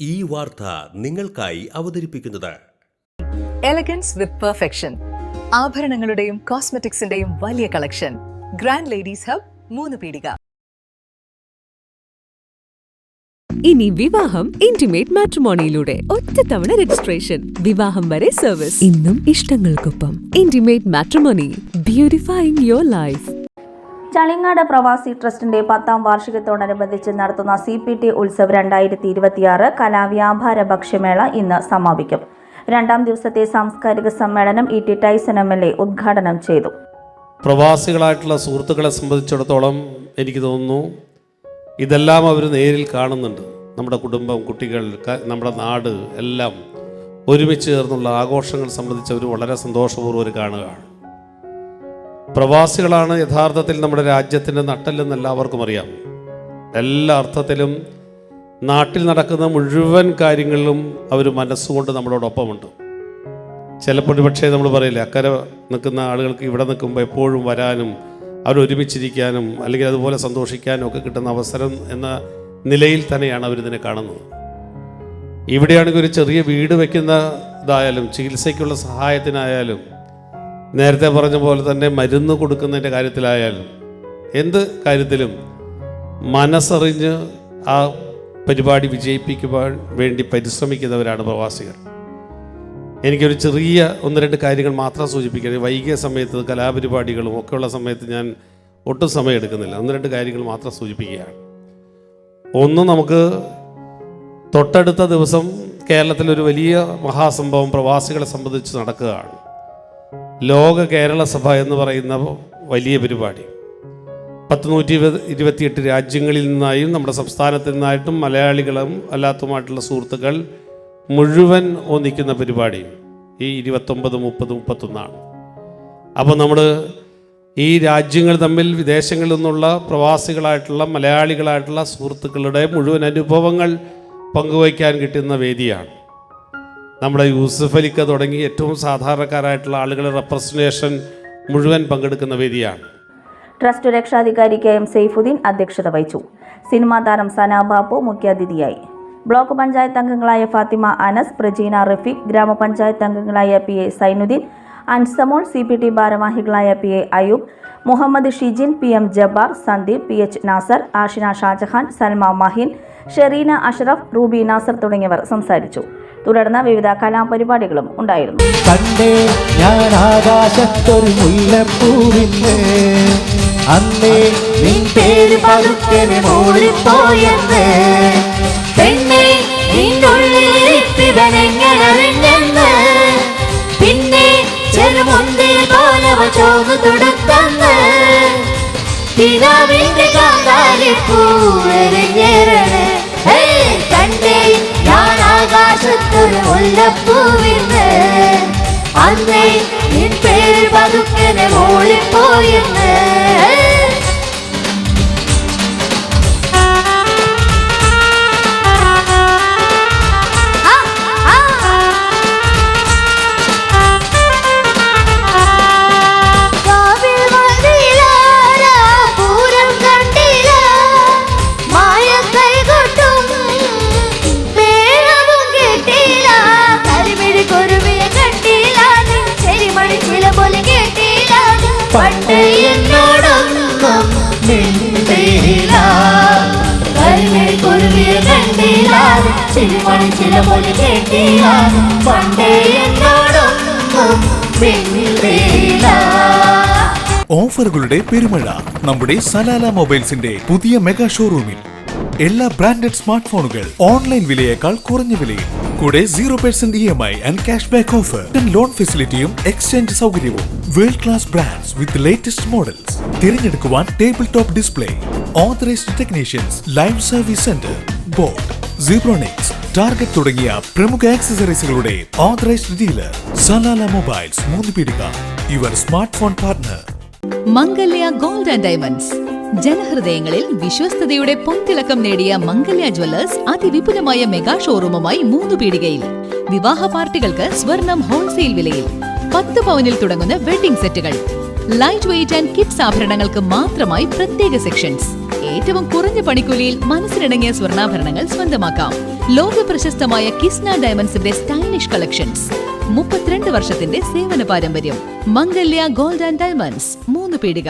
ഈ വാർത്ത നിങ്ങൾക്കായി അവതരിപ്പിക്കുന്നത് എലഗൻസ് വിത്ത് പെർഫെക്ഷൻ. ആഭരണങ്ങളുടെയും കോസ്മെറ്റിക്സിന്റെയും വലിയ കളക്ഷൻ. ഗ്രാൻഡ് ലേഡീസ് ഹബ്, 3 പീടിക. ഇനി വിവാഹം ഇന്റിമേറ്റ് മാട്രിമോണിയിലൂടെ ഒറ്റത്തവണ രജിസ്ട്രേഷൻ, വിവാഹം വരെ സർവീസ്. ഇന്നും ഇഷ്ടങ്ങൾക്കൊപ്പം intimate matrimony, beautifying your life. Chalingad പ്രവാസി ട്രസ്റ്റിന്റെ 10ാം വാർഷികത്തോടനുബന്ധിച്ച് നടത്തുന്ന CPT ഉത്സവ് 2026 കലാവ്യാപാര ഭക്ഷ്യമേള ഇന്ന് സമാപിക്കും. 2ാം ദിവസത്തെ സാംസ്കാരിക സമ്മേളനം ET ടൈസൺ MLA ഉദ്ഘാടനം ചെയ്തു. പ്രവാസികളായിട്ടുള്ള സുഹൃത്തുക്കളെ സംബന്ധിച്ചിടത്തോളം എനിക്ക് തോന്നുന്നു ഇതെല്ലാം അവർ നേരിൽ കാണുന്നുണ്ട്. നമ്മുടെ കുടുംബം, കുട്ടികൾ, നമ്മുടെ നാട് എല്ലാം ഒരുമിച്ച് ചേർന്നുള്ള ആഘോഷങ്ങൾ സംബന്ധിച്ച് അവർ വളരെ സന്തോഷപൂർവ്വം കാണുകയാണ്. പ്രവാസികളാണ് യഥാർത്ഥത്തിൽ നമ്മുടെ രാജ്യത്തിൻ്റെ നട്ടെല്ലെന്ന് എല്ലാവർക്കും അറിയാം. എല്ലാ അർത്ഥത്തിലും നാട്ടിൽ നടക്കുന്ന മുഴുവൻ കാര്യങ്ങളിലും അവർ മനസ്സുകൊണ്ട് നമ്മളോടൊപ്പമുണ്ട്. ചിലപ്പോൾ പക്ഷേ നമ്മൾ പറയില്ലേ, അക്കരെ നിൽക്കുന്ന ആളുകൾക്ക് ഇവിടെ നിൽക്കുമ്പോൾ എപ്പോഴും വരാനും അവരൊരുമിച്ചിരിക്കാനും അല്ലെങ്കിൽ അതുപോലെ സന്തോഷിക്കാനും ഒക്കെ കിട്ടുന്ന അവസരം എന്ന നിലയിൽ തന്നെയാണ് അവരിതിനെ കാണുന്നത്. ഇവിടെയാണെങ്കിൽ ഒരു ചെറിയ വീട് വയ്ക്കുന്നതായാലും ചികിത്സയ്ക്കുള്ള സഹായത്തിനായാലും നേരത്തെ പറഞ്ഞ പോലെ തന്നെ മരുന്ന് കൊടുക്കുന്നതിൻ്റെ കാര്യത്തിലായാലും എന്ത് കാര്യത്തിലും മനസ്സറിഞ്ഞ് ആ പരിപാടി വിജയിപ്പിക്കുവാൻ വേണ്ടി പരിശ്രമിക്കുന്നവരാണ് പ്രവാസികൾ. എനിക്കൊരു ചെറിയ 1-2 കാര്യങ്ങൾ മാത്രം സൂചിപ്പിക്കുന്നത്. വൈകിയ സമയത്ത് കലാപരിപാടികളും ഒക്കെയുള്ള സമയത്ത് ഞാൻ ഒട്ടും സമയം എടുക്കുന്നില്ല. 1-2 കാര്യങ്ങൾ മാത്രം സൂചിപ്പിക്കുകയാണ്. ഒന്ന്, നമുക്ക് തൊട്ടടുത്ത ദിവസം കേരളത്തിലൊരു വലിയ മഹാസംഭവം പ്രവാസികളെ സംബന്ധിച്ച് നടക്കുകയാണ്. ലോക കേരള സഭ എന്ന് പറയുന്ന വലിയ പരിപാടി 128 രാജ്യങ്ങളിൽ നിന്നായും നമ്മുടെ സംസ്ഥാനത്തിൽ നിന്നായിട്ടും മലയാളികളും അല്ലാത്തതുമായിട്ടുള്ള സുഹൃത്തുക്കൾ മുഴുവൻ ഒന്നിക്കുന്ന പരിപാടി ഈ 29, 30, 31. അപ്പോൾ നമ്മൾ ഈ രാജ്യങ്ങൾ തമ്മിൽ വിദേശങ്ങളിൽ നിന്നുള്ള പ്രവാസികളായിട്ടുള്ള മലയാളികളായിട്ടുള്ള സുഹൃത്തുക്കളുടെ മുഴുവൻ അനുഭവങ്ങൾ പങ്കുവയ്ക്കാൻ കിട്ടുന്ന വേദിയാണ്. നമ്മുടെ യൂസഫ് അലിക്ക തുടങ്ങി ഏറ്റവും സാധാരണക്കാരായിട്ടുള്ള ആളുകളുടെ റെപ്രസെൻറ്റേഷൻ മുഴുവൻ പങ്കെടുക്കുന്ന വേദിയാണ്. ട്രസ്റ്റ് രക്ഷാധികാരി KM സൈഫുദ്ദീൻ അധ്യക്ഷത വഹിച്ചു. സിനിമാ താരം സന ബാബു മുഖ്യാതിഥിയായി. ബ്ലോക്ക് പഞ്ചായത്ത് അംഗങ്ങളായ ഫാത്തിമ അനസ്, പ്രജീന റഫീഖ്, ഗ്രാമപഞ്ചായത്ത് അംഗങ്ങളായ PA സൈനുദ്ദീൻ, അൻസമോൾ, CPT ഭാരവാഹികളായ PA Ayoob, Muhammad Shijin, PM Jabbar, Sandeep, PH Nasar, Ashina Shajahan, Salma Mahin, Shereena Ashraf, Ruby Nasar തുടങ്ങിയവർ സംസാരിച്ചു. തുടർന്ന് വിവിധ കലാപരിപാടികളും ഉണ്ടായിരുന്നു. കണ്ടേ ഞാൻ ആകാശത്തൊരു മുല്ലപ്പൂവിന്ന്, അന്നേ നിൻ പേര് പതുക്കനെ മൂളിപ്പോയെന്ന്, പെണ്ണേ നിന്നുള്ളിലിരിപ്പിവനെങ്ങനറിഞ്ഞെന്ന്, പിന്നെ ചെറുമുന്തിൽ പോലവ ചോന്നു തുടക്കന്ന്, പിതാവിന്റെ കാന്താരിപ്പൂവെറിഞ്ഞേറണേ, കണ്ടേ ഞാൻ ആകാശത്തൊരു മുല്ലപ്പൂവിന്ന്, അന്നേ നിൻ പേര് പതുക്കനെ മൂളിപ്പോയെന്ന്. പണ്ടേ എന്നോടൊന്നും മിണ്ടില്ല, കരിമിഴിക്കുരുവിയെ കണ്ടില്ല, ചിരിമണി ചില പോലെ കേട്ടില്ല, പണ്ടേ എന്നോടൊന്നും മിണ്ടില്ല. ഓഫറുകളുടെ പെരുമഴ നമ്മുടെ സലാല മൊബൈൽസിന്റെ പുതിയ മെഗാ ഷോറൂമിൽ. എല്ലാ ബ്രാൻഡഡ് സ്മാർട്ട് ഫോണുകൾ ഓൺലൈൻ വിലയേക്കാൾ കുറഞ്ഞ വിലയിൽ, കൂടെ 0% EMI and cash back offer, loan ഫെസിലിറ്റിയും എക്സ്ചേഞ്ച് സൗകര്യവും. World class brands with latest models. തിരഞ്ഞെടുക്കുവാൻ table top display, authorised technicians, live service centre, boat, zebronics, target തുടങ്ങിയ പ്രമുഖ ആക്സസറീസുകളുടെ ഓതറൈസ്ഡ് ഡീലർ. സലാല മൊബൈൽസ്, 3 പീടിക, your smart phone partner. Mangalya gold and diamonds. ജനഹൃദയങ്ങളിൽ വിശ്വസ്തയുടെ പൊൻതിളക്കം നേടിയ മംഗല്യ ജ്വല്ലേഴ്സ് അതിവിപുലമായ മെഗാ ഷോറൂമുമായി 3 പീടികയിൽ. വിവാഹ പാർട്ടികൾക്ക് സ്വർണം ഹോൾസെയിൽ വിലയിൽ. 10 പവനിൽ തുടങ്ങുന്ന വെഡിംഗ് സെറ്റുകൾ, ലൈറ്റ് വെയ്റ്റ് ആൻഡ് കിഡ്സ് ആഭരണങ്ങൾക്ക് മാത്രമായി പ്രത്യേക സെക്ഷൻസ്. ഏറ്റവും കുറഞ്ഞ പണിക്കൂലിയിൽ മനസ്സിലിണങ്ങിയ സ്വർണ്ണാഭരണങ്ങൾ സ്വന്തമാക്കാം. ലോക പ്രശസ്തമായ കിസ്ന ഡയമണ്ട്സിന്റെ സ്റ്റൈലിഷ് കളക്ഷൻസ്. 32 വർഷത്തിന്റെ സേവന പാരമ്പര്യം. മംഗല്യ ഗോൾഡ് ആൻഡ് ഡയമണ്ട്സ്, 3 പീടിക.